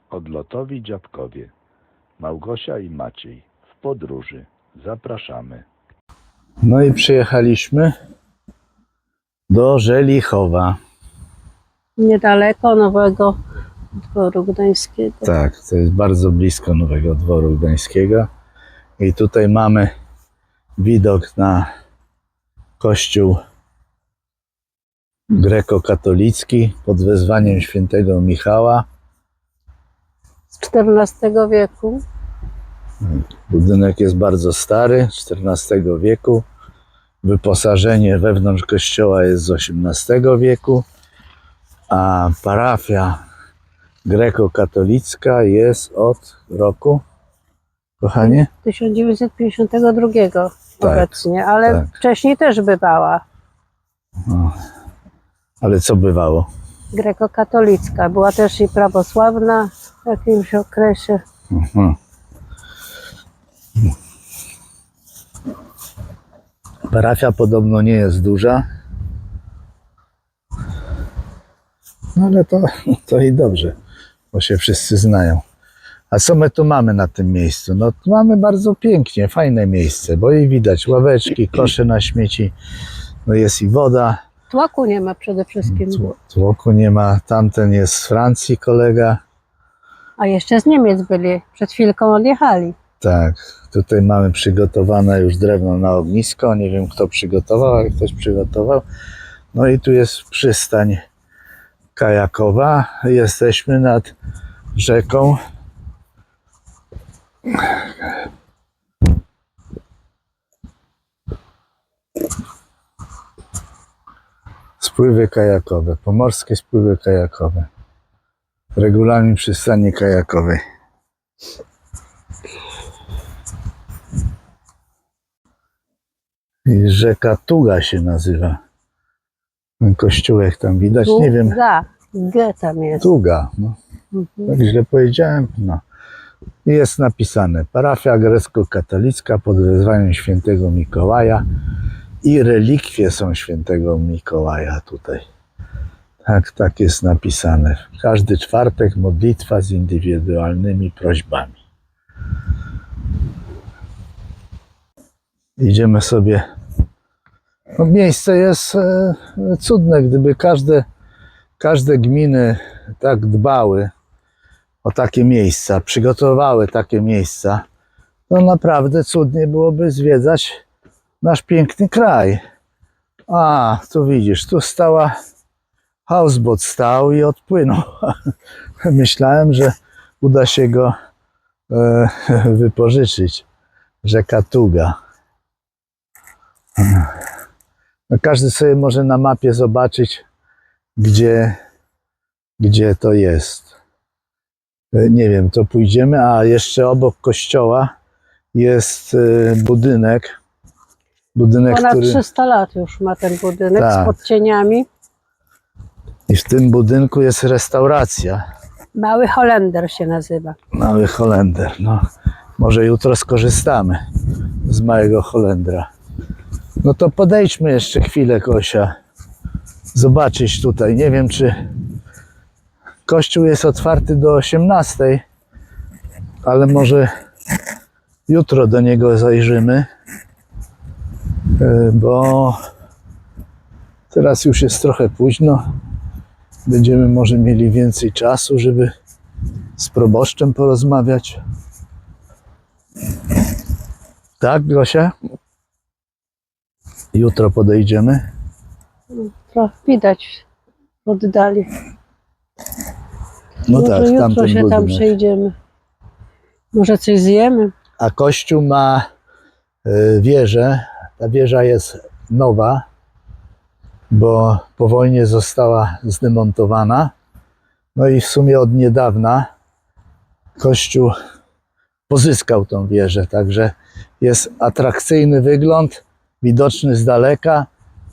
Odlotowi dziadkowie, Małgosia i Maciej w podróży. Zapraszamy. No i przyjechaliśmy do Żelichowa. Niedaleko Nowego Dworu Gdańskiego. Tak, to jest bardzo blisko Nowego Dworu Gdańskiego. I tutaj mamy widok na kościół grekokatolicki pod wezwaniem świętego Michała. Z XIV wieku. Budynek jest bardzo stary, XIV wieku. Wyposażenie wewnątrz kościoła jest z XVIII wieku, a parafia grekokatolicka jest od roku, kochanie? 1952 obecnie, ale tak. wcześniej też bywała. No. Ale co bywało? Grekokatolicka. Była też i prawosławna w jakimś okresie. Mhm. Parafia podobno nie jest duża, no ale to i dobrze, bo się wszyscy znają. A co my tu mamy na tym miejscu? No tu mamy bardzo pięknie, fajne miejsce, bo i widać ławeczki, kosze na śmieci, no jest i woda, Tłoku nie ma przede wszystkim. tłoku nie ma, tamten jest z Francji kolega. A jeszcze z Niemiec byli. Przed chwilką odjechali. Tak, tutaj mamy przygotowane już drewno na ognisko. Nie wiem, kto przygotował, ale ktoś przygotował. No i tu jest przystań kajakowa. Jesteśmy nad rzeką. Spływy kajakowe, pomorskie spływy kajakowe. Regulamin przystani kajakowej. I rzeka Tuga się nazywa. Ten kościółek tam widać, nie wiem. G tam jest. Tuga, no. Tak źle powiedziałem? No. Jest napisane parafia grecko-katolicka pod wezwaniem świętego Mikołaja i relikwie są świętego Mikołaja tutaj. Tak jest napisane. Każdy czwartek modlitwa z indywidualnymi prośbami. Idziemy sobie. No, miejsce jest cudne, gdyby każde gminy tak dbały o takie miejsca, przygotowały takie miejsca, to naprawdę cudnie byłoby zwiedzać nasz piękny kraj. A, tu widzisz, tu stała, houseboat stał i odpłynął. Myślałem, że uda się go wypożyczyć. Rzeka Tuga. No, każdy sobie może na mapie zobaczyć, gdzie to jest. Nie wiem, to pójdziemy, a jeszcze obok kościoła jest budynek. Ponad który... 300 lat już ma ten budynek Tak. z podcieniami. I w tym budynku jest restauracja. Mały Holender się nazywa. Mały Holender. No, może jutro skorzystamy z małego Holendra. No to podejdźmy jeszcze chwilę, Kosia. Zobaczyć tutaj. Nie wiem, czy kościół jest otwarty do 18, ale może jutro do niego zajrzymy, bo teraz już jest trochę późno. Będziemy może mieli więcej czasu, żeby z proboszczem porozmawiać. Tak, Gosia? Jutro podejdziemy. To widać w oddali. No Może tak, jutro tamten się tam budynek. przejdziemy. Może coś zjemy. A kościół ma wieżę. Ta wieża jest nowa, bo po wojnie została zdemontowana. No i w sumie od niedawna kościół pozyskał tą wieżę, także jest atrakcyjny wygląd, widoczny z daleka,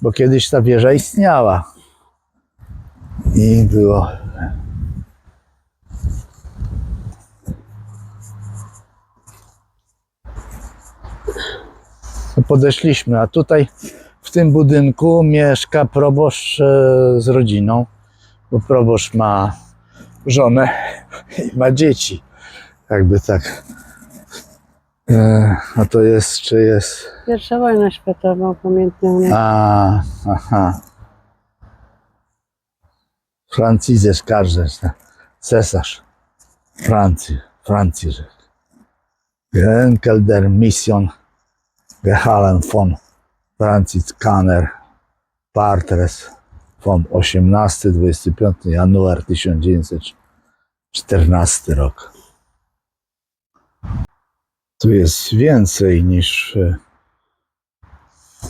bo kiedyś ta wieża istniała. I było... Podeszliśmy, a tutaj w tym budynku mieszka proboszcz z rodziną, bo proboszcz ma żonę i ma dzieci. Jakby tak. A to jest, czy jest... Pierwsza wojna światowa, upamiętniona. Aha. Franciszek Karześ, cesarz Francji, Franciszek. Enkel der Mission Gehalen von Franziskaner Partres von 18-25 januar 1914 rok. Tu jest więcej niż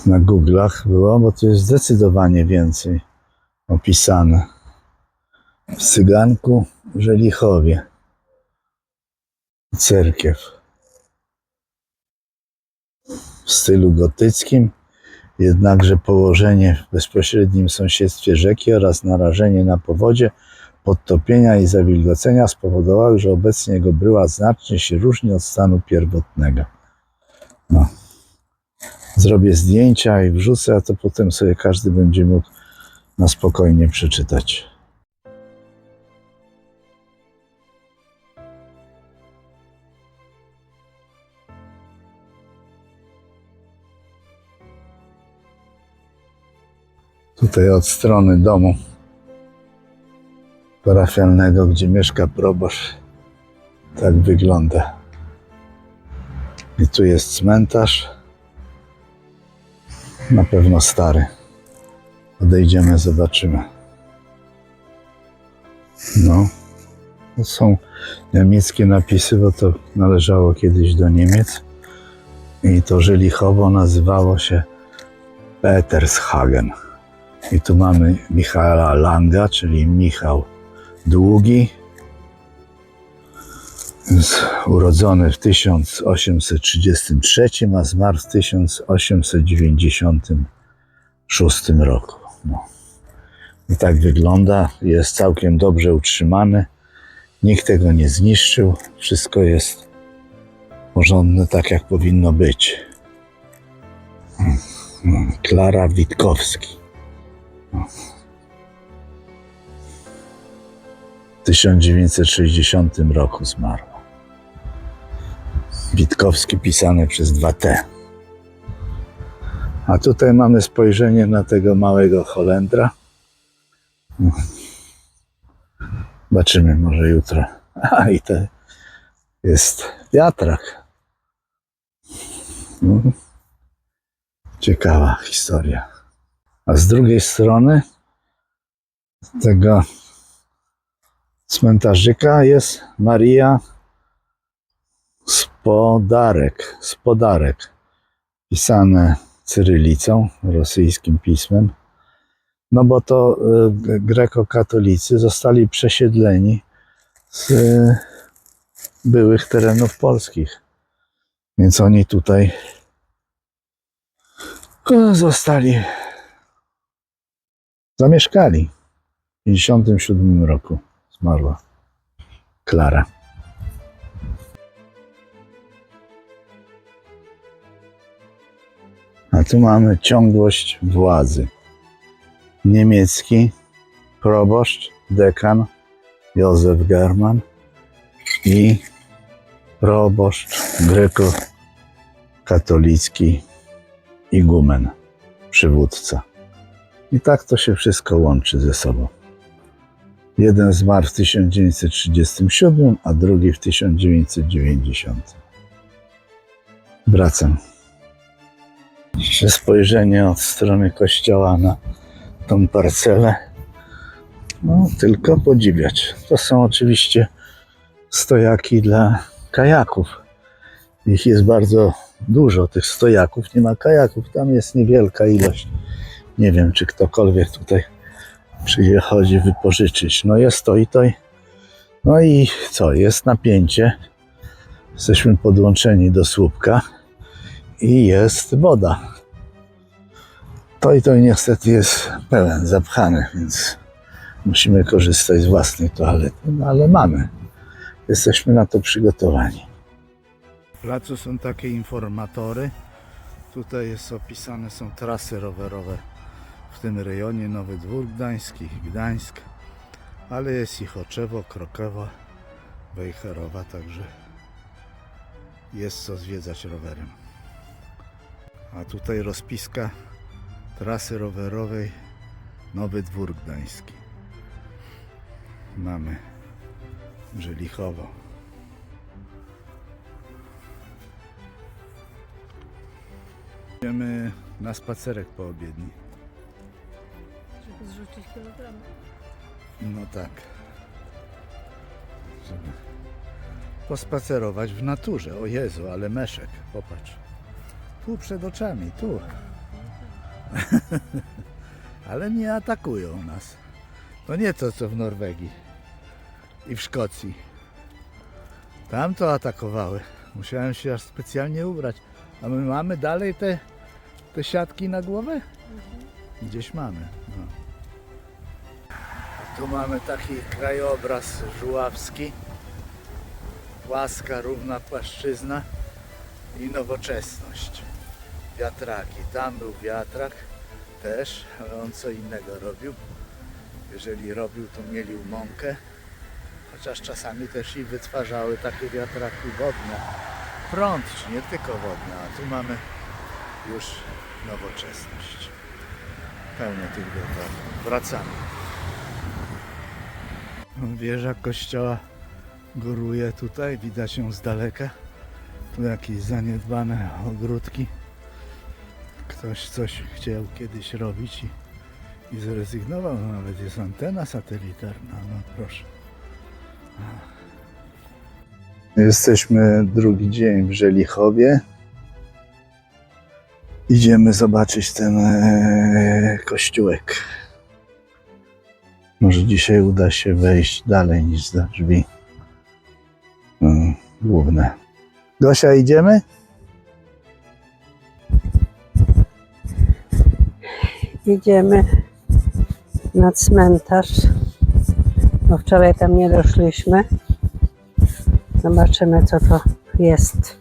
na Google'ach było, bo tu jest zdecydowanie więcej opisane. W Cyganku, Żelichowie. Cerkiew. W stylu gotyckim, jednakże położenie w bezpośrednim sąsiedztwie rzeki oraz narażenie na powodzie, podtopienia i zawilgocenia spowodowały, że obecnie jego bryła znacznie się różni od stanu pierwotnego. No. Zrobię zdjęcia i wrzucę, a to potem sobie każdy będzie mógł na spokojnie przeczytać. Tutaj od strony domu parafialnego, gdzie mieszka proboszcz, tak wygląda. I tu jest cmentarz, na pewno stary. Podejdziemy, zobaczymy. No, to są niemieckie napisy, bo to należało kiedyś do Niemiec. I to Żelichowo nazywało się Petershagen. I tu mamy Michaela Langa, czyli Michał Długi, urodzony w 1833, a zmarł w 1896 roku. No. I tak wygląda, jest całkiem dobrze utrzymany, nikt tego nie zniszczył, wszystko jest porządne, tak jak powinno być. Klara Witkowski. W 1960 roku zmarł. Witkowski pisane przez 2T. A tutaj mamy spojrzenie na tego małego Holendra. Zobaczymy może jutro. I to jest wiatrak. Ciekawa historia. A z drugiej strony tego cmentarzyka jest Maria Spodarek, pisane cyrylicą, rosyjskim pismem, no bo to grekokatolicy zostali przesiedleni z byłych terenów polskich, więc oni tutaj zamieszkali. W 1957 roku zmarła Klara. A tu mamy ciągłość władzy. Niemiecki proboszcz, dekan Józef German i proboszcz grekokatolicki igumen, przywódca. I tak to się wszystko łączy ze sobą. Jeden zmarł w 1937, a drugi w 1990. Wracam. Jeszcze spojrzenie od strony kościoła na tą parcelę. No, tylko podziwiać. To są oczywiście stojaki dla kajaków. Ich jest bardzo dużo, tych stojaków. Nie ma kajaków, tam jest niewielka ilość. Nie wiem, czy ktokolwiek tutaj przychodzi wypożyczyć. No jest to i to. No i co? Jest napięcie. Jesteśmy podłączeni do słupka i jest woda. To i to niestety jest pełen, zapchany, więc musimy korzystać z własnej toalety. No ale mamy. Jesteśmy na to przygotowani. W placu są takie informatory. Tutaj jest opisane, są trasy rowerowe w tym rejonie, Nowy Dwór Gdański, Gdańsk, ale jest i Choczewo, Krokowo, Wejherowa, także jest co zwiedzać rowerem. A tutaj rozpiska trasy rowerowej Nowy Dwór Gdański. Mamy Żelichowo. Idziemy na spacerek po obiedni. Żeby zrzucić kilogramy. No tak. Żeby pospacerować w naturze. O Jezu, ale meszek, popatrz. Tu przed oczami, tu. Ale nie atakują nas. To nie to, co w Norwegii i w Szkocji. Tam to atakowały. Musiałem się aż specjalnie ubrać. A my mamy dalej te siatki na głowę? Gdzieś mamy. No. Tu mamy taki krajobraz żuławski. Płaska, równa płaszczyzna i nowoczesność. Wiatraki. Tam był wiatrak też, ale on co innego robił. Jeżeli robił, to mielił mąkę. Chociaż czasami też i wytwarzały takie wiatraki wodne. Prąd, nie tylko wodne, a tu mamy już nowoczesność. Pełno tych wiatraków. Wracamy. Wieża kościoła góruje tutaj, widać ją z daleka. Tu jakieś zaniedbane ogródki. Ktoś coś chciał kiedyś robić i zrezygnował. No, nawet jest antena satelitarna, no proszę. Jesteśmy drugi dzień w Żelichowie. Idziemy zobaczyć ten kościółek. Może dzisiaj uda się wejść dalej niż za drzwi główne. Gosia, idziemy? Idziemy na cmentarz, bo wczoraj tam nie doszliśmy. Zobaczymy, co to jest.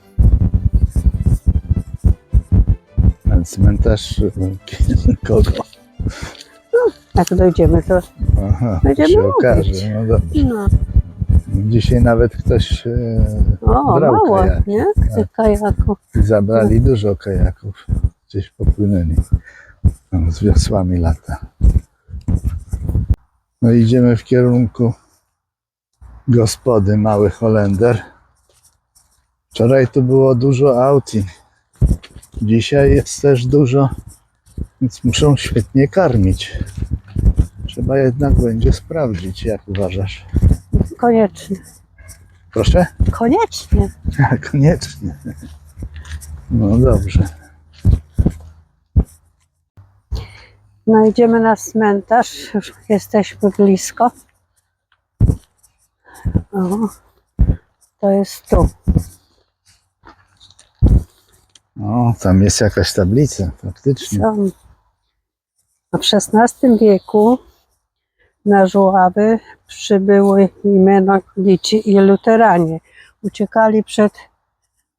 Na cmentarz kogo? Jak dojdziemy, to Aha, będziemy się mówić. okaże. No dobrze. no. Dzisiaj nawet ktoś O, brał mało, kajaki. nie? Tych kajaków. I zabrali dużo kajaków. Gdzieś popłynęli. Tam z wiosłami lata. No idziemy w kierunku gospody Mały Holender. Wczoraj tu było dużo aut i dzisiaj jest też dużo, więc muszą świetnie karmić. Trzeba jednak będzie sprawdzić, jak uważasz. Koniecznie. Proszę? Koniecznie. Koniecznie. No dobrze. No idziemy na cmentarz. Już jesteśmy blisko. O, to jest tu. O, tam jest jakaś tablica, faktycznie. Są. A w XVI wieku na Żuławy przybyły menonici i luteranie. Uciekali przed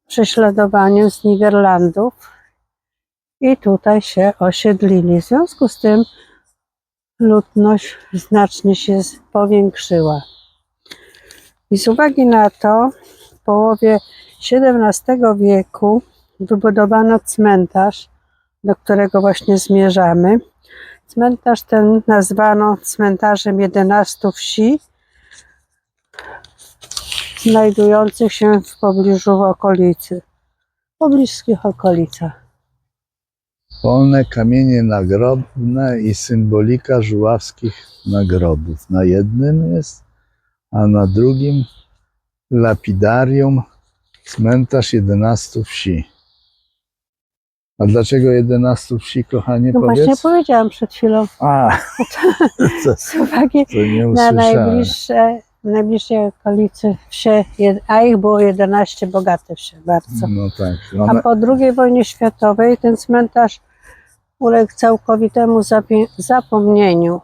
prześladowaniem z Niderlandów i tutaj się osiedlili. W związku z tym ludność znacznie się powiększyła. I z uwagi na to w połowie XVII wieku wybudowano cmentarz, do którego właśnie zmierzamy. Cmentarz ten nazwano cmentarzem 11 wsi, znajdujących się w pobliżu okolicy, w pobliskich okolicach. Polne kamienie nagrobne i symbolika żuławskich nagrobów. Na jednym jest, a na drugim lapidarium, cmentarz 11 wsi. A dlaczego 11 wsi, kochanie, No powiedz? właśnie powiedziałam przed chwilą. A, Z uwagi to nie na usłyszałem. najbliższej okolicy wsie, a ich było 11 bogate wsie, bardzo. No tak. A po II wojnie światowej ten cmentarz uległ całkowitemu zapomnieniu.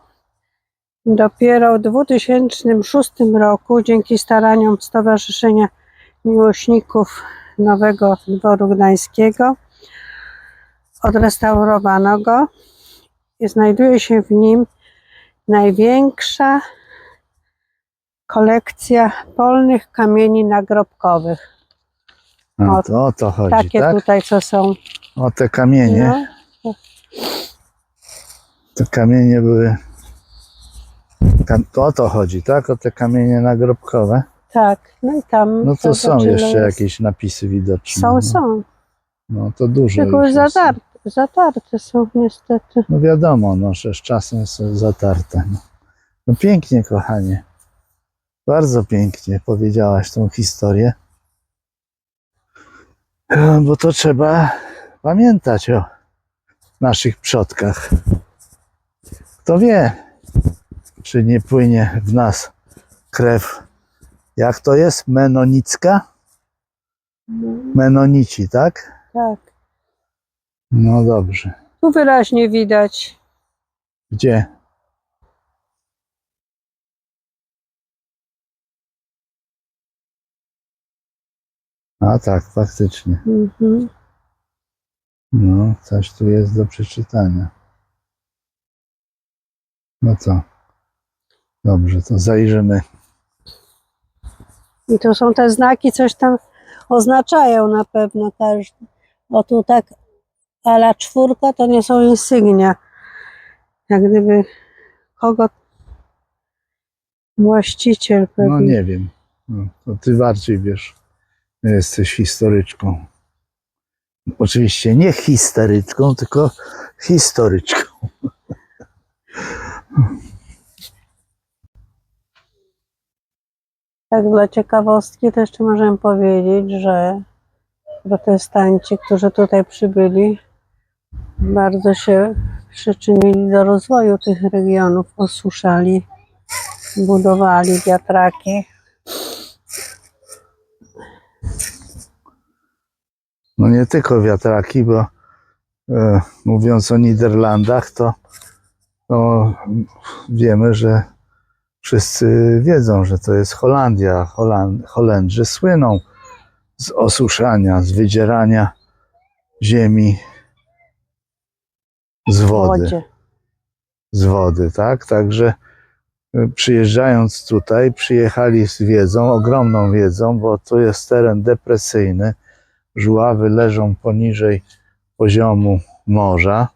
Dopiero w 2006 roku, dzięki staraniom Stowarzyszenia Miłośników Nowego Dworu Gdańskiego, odrestaurowano go i znajduje się w nim największa kolekcja polnych kamieni nagrobkowych. A, to o to chodzi, Takie tak? tutaj, co są. O te kamienie. No, Te kamienie były... To o to chodzi, tak? O te kamienie nagrobkowe. tak, no i tam. No to są zobacz, ile jeszcze jest. jakieś napisy widoczne. Są, no. są. No to dużo Tylko już jest. zatarte są niestety. No wiadomo, no, że z czasem są zatarte. No. No pięknie, kochanie. Bardzo pięknie powiedziałaś tą historię. Bo to trzeba pamiętać o naszych przodkach. Kto wie, czy nie płynie w nas krew. Jak to jest? Menonicka? Menonici, tak? Tak. No dobrze. Tu wyraźnie widać. Gdzie? A tak, faktycznie. Mhm. No, coś tu jest do przeczytania. No co? Dobrze, to zajrzymy. I to są te znaki, coś tam oznaczają na pewno każdy. O tu tak ala 4 to nie są insygnia. Jak gdyby kogo właściciel pewnie. No nie wiem. No, to ty bardziej wiesz. Jesteś historyczką. Oczywiście nie histeryczką, tylko historyczką. Tak dla ciekawostki to jeszcze możemy powiedzieć, że protestanci, którzy tutaj przybyli, bardzo się przyczynili do rozwoju tych regionów, osuszali, budowali wiatraki. No nie tylko wiatraki, bo mówiąc o Niderlandach, to wiemy, że wszyscy wiedzą, że to jest Holandia. Holendrzy słyną z osuszania, z wydzierania ziemi z w wody. wodzie. Z wody, tak? Także przyjeżdżając tutaj, przyjechali z wiedzą, ogromną wiedzą, bo tu jest teren depresyjny. Żuławy leżą poniżej poziomu morza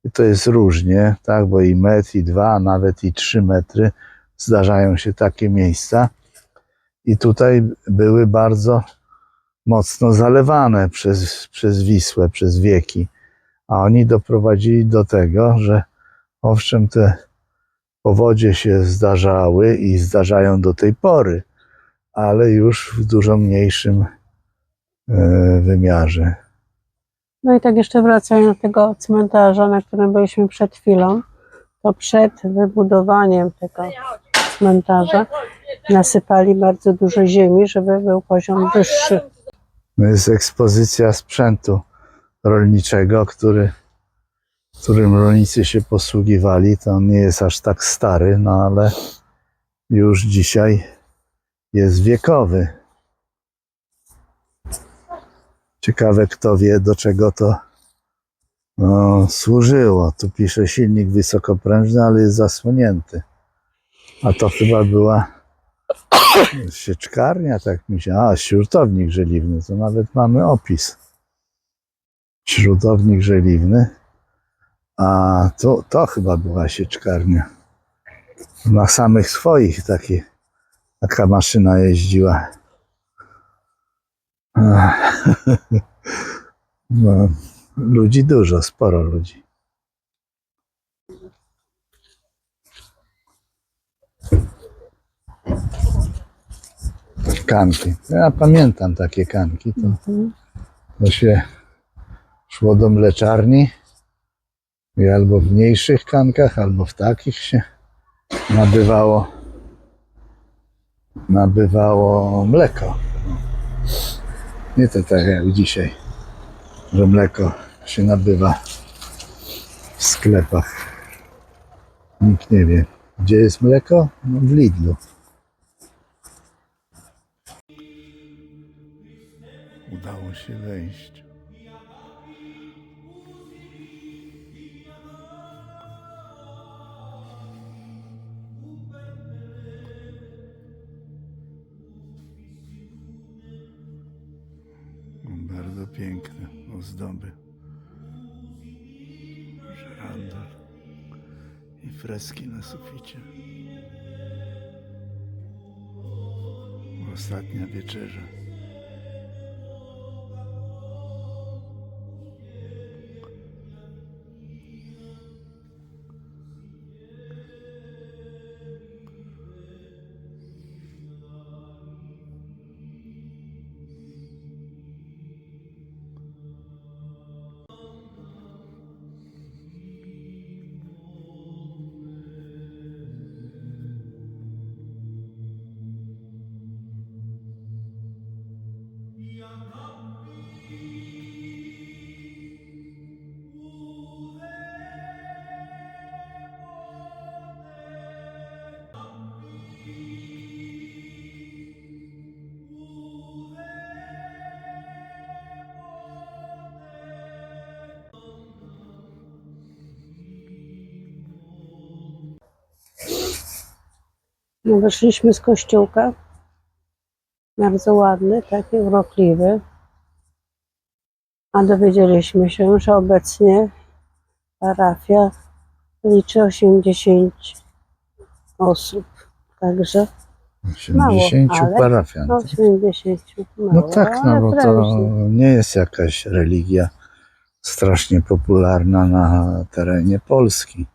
i to jest różnie, tak? Bo i metr, i 2, a nawet i 3 metry zdarzają się takie miejsca. I tutaj były bardzo mocno zalewane przez Wisłę, przez wieki. A oni doprowadzili do tego, że owszem, te powodzie się zdarzały i zdarzają do tej pory, ale już w dużo mniejszym wymiarze. No i tak jeszcze wracając do tego cmentarza, na którym byliśmy przed chwilą, to przed wybudowaniem tego cmentarza nasypali bardzo dużo ziemi, żeby był poziom wyższy. To jest ekspozycja sprzętu rolniczego, którym rolnicy się posługiwali. To on nie jest aż tak stary, no ale już dzisiaj jest wiekowy. Ciekawe, kto wie, do czego to służyło. Tu pisze silnik wysokoprężny, ale jest zasłonięty. A to chyba była sieczkarnia, tak mi się... A, śrutownik żeliwny, to nawet mamy opis. Śrutownik żeliwny. A to chyba była sieczkarnia. Na samych swoich taka maszyna jeździła. No, ludzi dużo, sporo ludzi. Kanki. Ja pamiętam takie kanki. To się szło do mleczarni i albo w mniejszych kankach, albo w takich się nabywało mleko. Nie to tak jak dzisiaj, że mleko się nabywa w sklepach. Nikt nie wie, gdzie jest mleko? No w Lidlu. Udało się wejść. Bardzo piękne ozdoby. Żyrandol i freski na suficie. Ostatnia wieczerza. No, wyszliśmy z kościółka. Bardzo ładny, taki urokliwy. A dowiedzieliśmy się, że obecnie parafia liczy 80 osób. Także 80 mało, ale- parafian. 80 No mało, tak, no ale bo to prężnie. nie jest jakaś religia strasznie popularna na terenie Polski.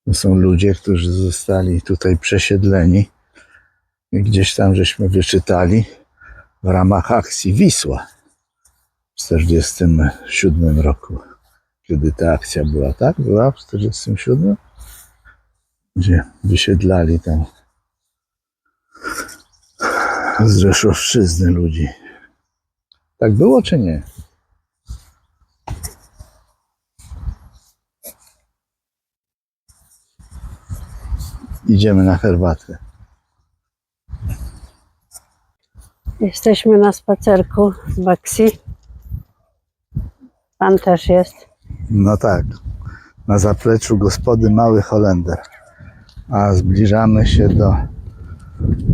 To są ludzie, którzy zostali tutaj przesiedleni i gdzieś tam żeśmy wyczytali w ramach akcji Wisła w 1947 roku. Kiedy ta akcja była, tak? Była w 1947? Gdzie wysiedlali tam z Rzeszowszczyzny ludzi. Tak było czy nie? Idziemy na herbatę. Jesteśmy na spacerku w Baxi. Pan też jest. No tak, na zapleczu gospody Mały Holender. A zbliżamy się do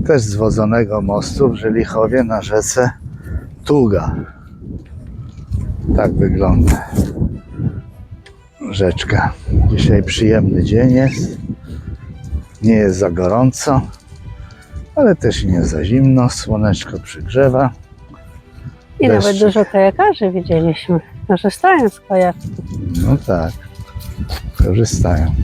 też zwodzonego mostu w Żelichowie na rzece Tuga. Tak wygląda rzeczka. Dzisiaj przyjemny dzień jest. Nie jest za gorąco, ale też nie za zimno. Słoneczko przygrzewa. I nawet Deszczyk. dużo kajakarzy widzieliśmy. Korzystają z kajaków. No tak, korzystają.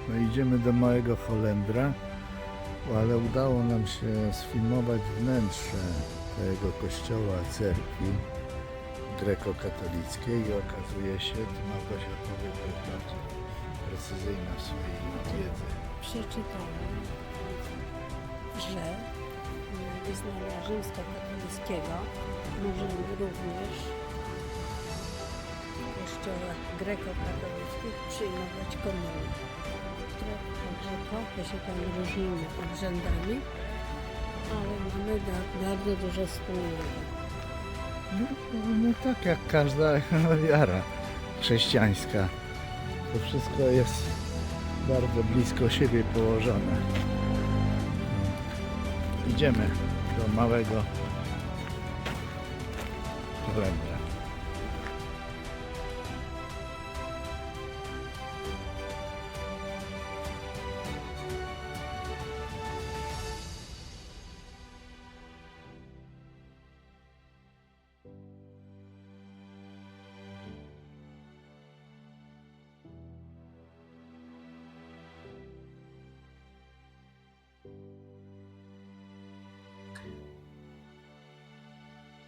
No idziemy do Małego Holendra, ale udało nam się sfilmować wnętrze tego kościoła, cerkwi grekokatolickiej i okazuje się, tu Małgosia powie, że jest bardzo precyzyjna w swojej wiedzy. Przeczytałam, że wyznania rzymskokatolickiego możemy również w kościołach grekokatolickich przyjmować komunię. Także trochę się tam różnimy obrzędami, ale mamy bardzo dużo wspólnego. No tak jak każda wiara chrześcijańska. To wszystko jest bardzo blisko siebie położone. Idziemy do Małego Holendra.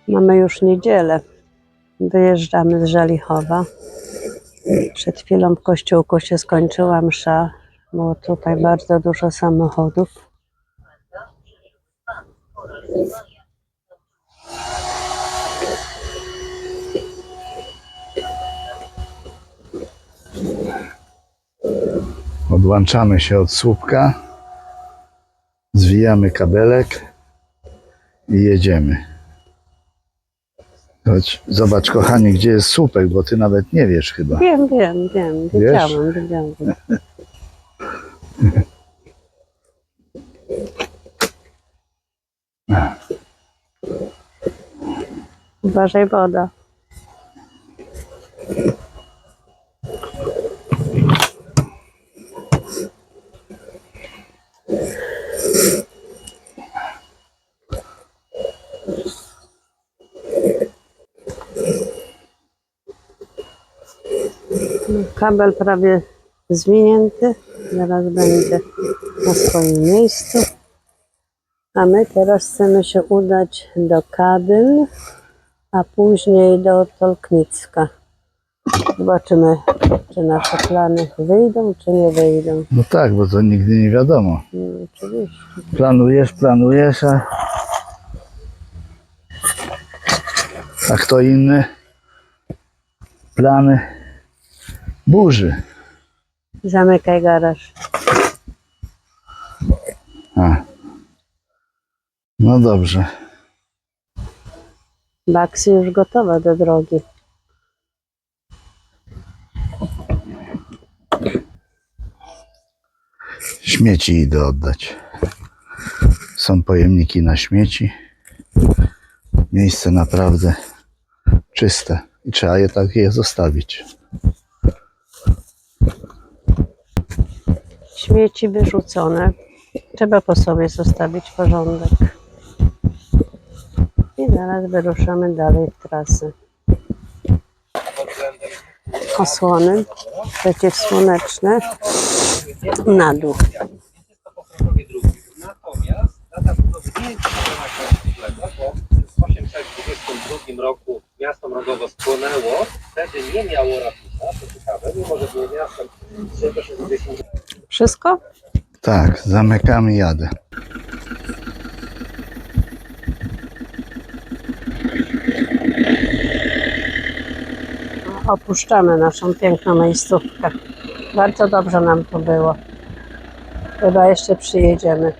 Mamy już niedzielę. Wyjeżdżamy z Żelichowa. Przed chwilą w kościółku się skończyła msza. Było tutaj bardzo dużo samochodów. Odłączamy się od słupka, zwijamy kabelek i jedziemy. Chodź, zobacz, kochanie, gdzie jest słupek, bo ty nawet nie wiesz chyba. Wiem. Wiesz? Wiedziałam. Uważaj, woda. Kabel prawie zwinięty, zaraz będzie na swoim miejscu. A my teraz chcemy się udać do Kadyn, a później do Tolkmicka. Zobaczymy, czy nasze plany wyjdą, czy nie wyjdą. No tak, bo to nigdy nie wiadomo. Oczywiście. Planujesz, a kto inny plany burzy. Zamykaj garaż. A. No dobrze. Baksy już gotowa do drogi. Śmieci idę oddać. Są pojemniki na śmieci. Miejsce naprawdę czyste i trzeba je tak zostawić. Śmieci wyrzucone. Trzeba po sobie zostawić porządek. I zaraz wyruszamy dalej w trasę. Osłony przeciwsłoneczne na dół. Natomiast data budowy nie jest zgodna, bo w 1822 roku miasto Mrogowo spłonęło. Wtedy nie miało ratusza, to ciekawe, mimo że było miastem 1910. Wszystko? Tak, zamykamy, jadę. Opuszczamy naszą piękną miejscówkę. Bardzo dobrze nam tu było. Chyba jeszcze przyjedziemy.